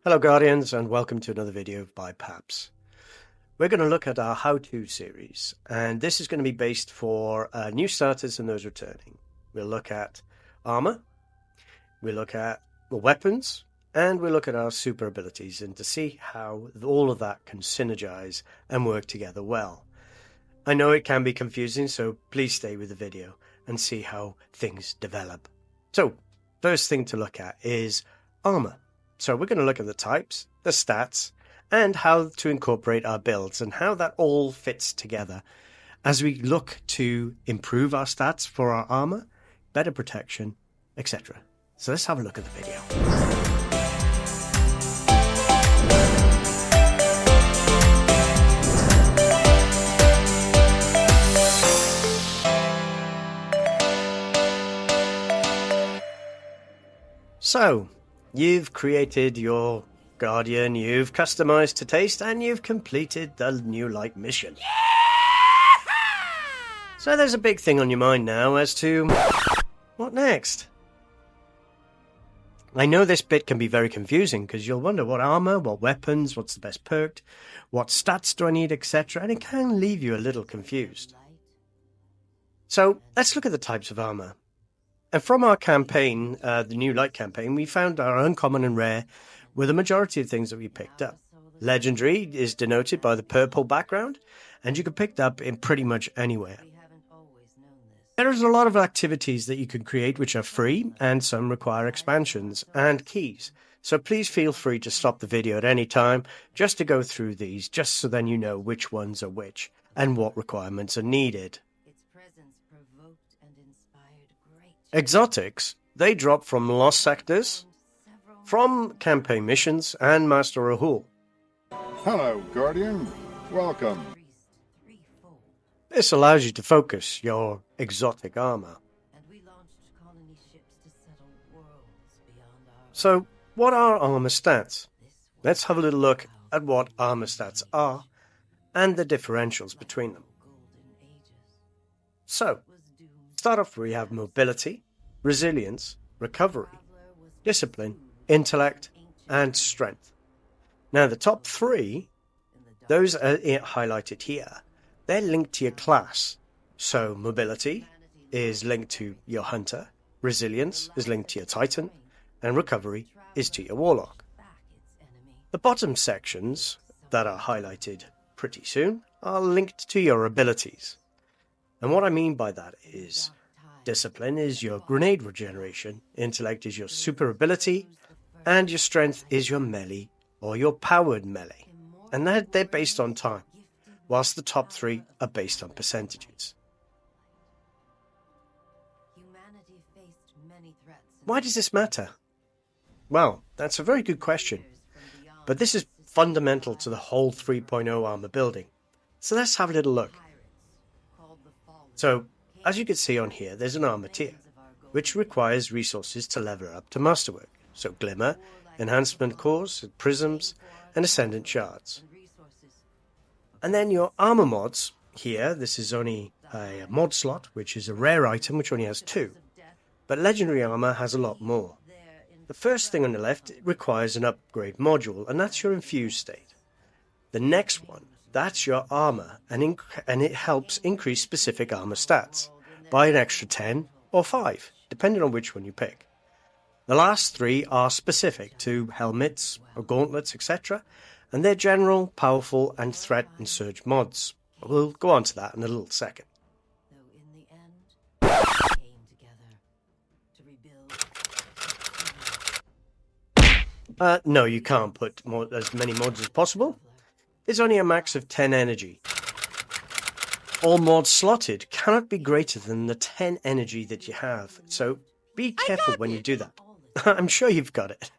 Hello Guardians, and welcome to another video by Paps. We're going to look at our how-to series, and this is going to be based for new starters and those returning. We'll look at armor, we'll look at the weapons, and we'll look at our super abilities and to see how all of that can synergize and work together well. I know it can be confusing, so please stay with the video and see how things develop. So, first thing to look at is armor. So we're going to look at the types, the stats, and how to incorporate our builds and how that all fits together as we look to improve our stats for our armor, better protection, etc. So let's have a look at the video. So, you've created your Guardian, you've customized to taste, and you've completed the new light mission. So there's a big thing on your mind now as to what next? I know this bit can be very confusing because you'll wonder what armor, what weapons, what's the best perk, what stats do I need, etc. And it can leave you a little confused. So let's look at the types of armor. And from our campaign, the New Light campaign, we found our uncommon and rare were the majority of things that we picked up. Legendary is denoted by the purple background, and you can pick that up in pretty much anywhere. There is a lot of activities that you can create which are free, and some require expansions and keys. So please feel free to stop the video at any time just to go through these, just so then you know which ones are which and what requirements are needed. Exotics, they drop from Lost Sectors, from campaign missions, and Master Rahul. Hello, Guardian. Welcome. This allows you to focus your exotic armor. So, what are armor stats? Let's have a little look at what armor stats are and the differentials between them. So, start off where we have mobility, resilience, recovery, discipline, intellect, and strength. Now the top three, those are highlighted here. They're linked to your class. So mobility is linked to your hunter, resilience is linked to your titan, and recovery is to your warlock. The bottom sections that are highlighted pretty soon are linked to your abilities. And what I mean by that is discipline is your grenade regeneration, intellect is your super ability, and your strength is your melee or your powered melee. And they're based on time, whilst the top three are based on percentages. Why does this matter? Well, that's a very good question, but this is fundamental to the whole 3.0 armor building. So let's have a little look. So, as you can see on here, there's an armor tier, which requires resources to level up to masterwork. So glimmer, enhancement cores, prisms, and ascendant shards. And then your armor mods here, this is only a mod slot, which is a rare item, which only has 2. But legendary armor has a lot more. The first thing on the left, it requires an upgrade module, and that's your infused state. The next one, that's your armor, and it helps increase specific armor stats by an extra 10 or 5, depending on which one you pick. The last 3 are specific to helmets or gauntlets, etc., and they're general, powerful, and threat and surge mods. We'll go on to that in a little second. No, you can't put as many mods as possible. There's only a max of 10 energy. All mods slotted cannot be greater than the 10 energy that you have, so be careful when you do that. I'm sure you've got it.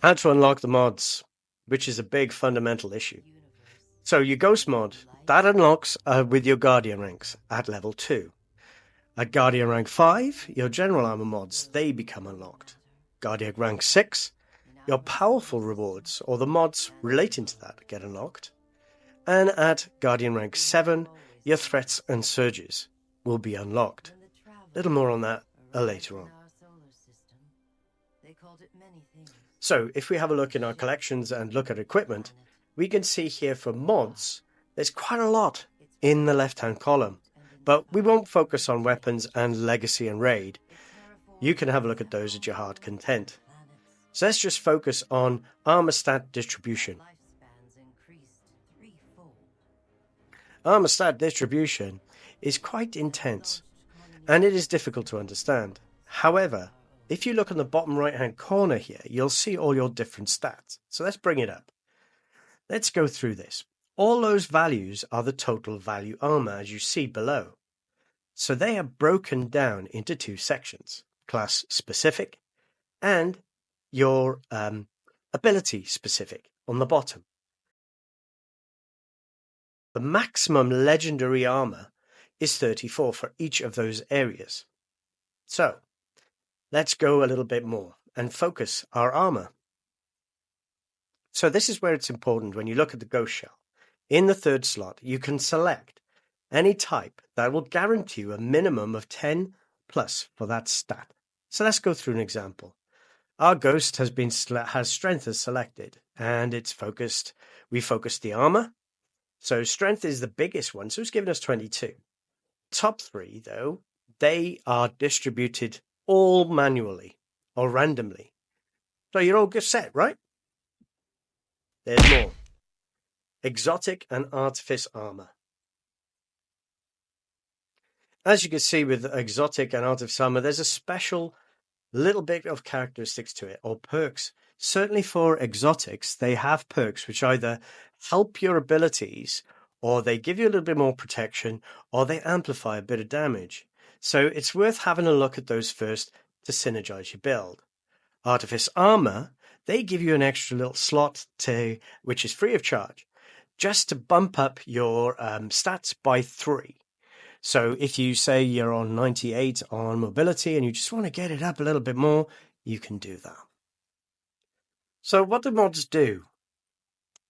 How to unlock the mods, which is a big fundamental issue. So your Ghost mod, that unlocks with your Guardian ranks at level 2. At Guardian rank 5, your general armor mods, they become unlocked. Guardian rank 6, your powerful rewards, or the mods relating to that, get unlocked. And at Guardian rank 7, your threats and surges will be unlocked. Little more on that later on. So if we have a look in our collections and look at equipment, we can see here for mods, there's quite a lot in the left-hand column, but we won't focus on weapons and legacy and raid. You can have a look at those at your heart content. So let's just focus on armor stat distribution. Armor stat distribution is quite intense, and it is difficult to understand. However, if you look on the bottom right-hand corner here, you'll see all your different stats. So let's bring it up. Let's go through this. All those values are the total value armor, as you see below. So they are broken down into two sections, class specific and your ability specific on the bottom. The maximum legendary armor is 34 for each of those areas. So let's go a little bit more and focus our armor. So this is where it's important when you look at the Ghost Shell. In the third slot, you can select any type that will guarantee you a minimum of 10 plus for that stat. So let's go through an example. Our Ghost has strength as selected, and it's focused. We focused the armor. So strength is the biggest one, so it's given us 22. Top three, though, they are distributed all manually or randomly. So you're all just set, right? There's more. Exotic and Artifice armor. As you can see with Exotic and Artifice armor, there's a special little bit of characteristics to it, or perks. Certainly for Exotics, they have perks which either help your abilities, or they give you a little bit more protection, or they amplify a bit of damage. So it's worth having a look at those first to synergize your build. Artifice armor, they give you an extra little slot which is free of charge, just to bump up your stats by 3. So if you say you're on 98 on mobility and you just want to get it up a little bit more, you can do that. So what do mods do?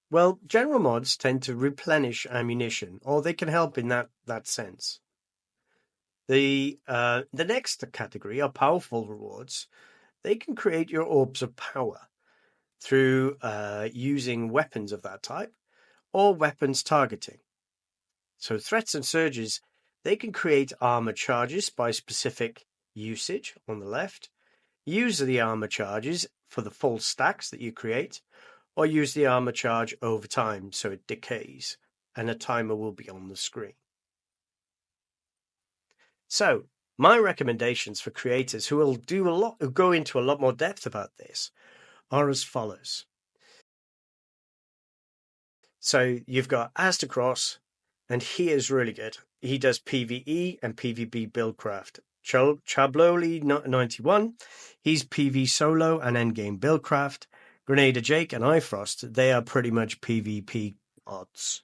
Well, general mods tend to replenish ammunition, or they can help in that sense. The next category are powerful rewards. They can create your orbs of power through using weapons of that type or weapons targeting. So threats and surges, they can create armor charges by specific usage on the left. Use the armor charges for the full stacks that you create, or use the armor charge over time so it decays, and a timer will be on the screen. So, my recommendations for creators who will go into a lot more depth about this are as follows. So you've got Astacross, and he is really good. He does PvE and PvP buildcraft. Chabloli91, he's PV solo and endgame buildcraft. Grenadier Jake and Ifrost, they are pretty much PvP odds.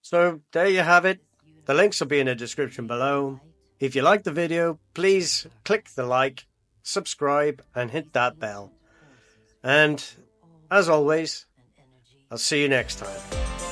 So there you have it. The links will be in the description below. If you like the video, please click the like, subscribe, and hit that bell. And as always, I'll see you next time.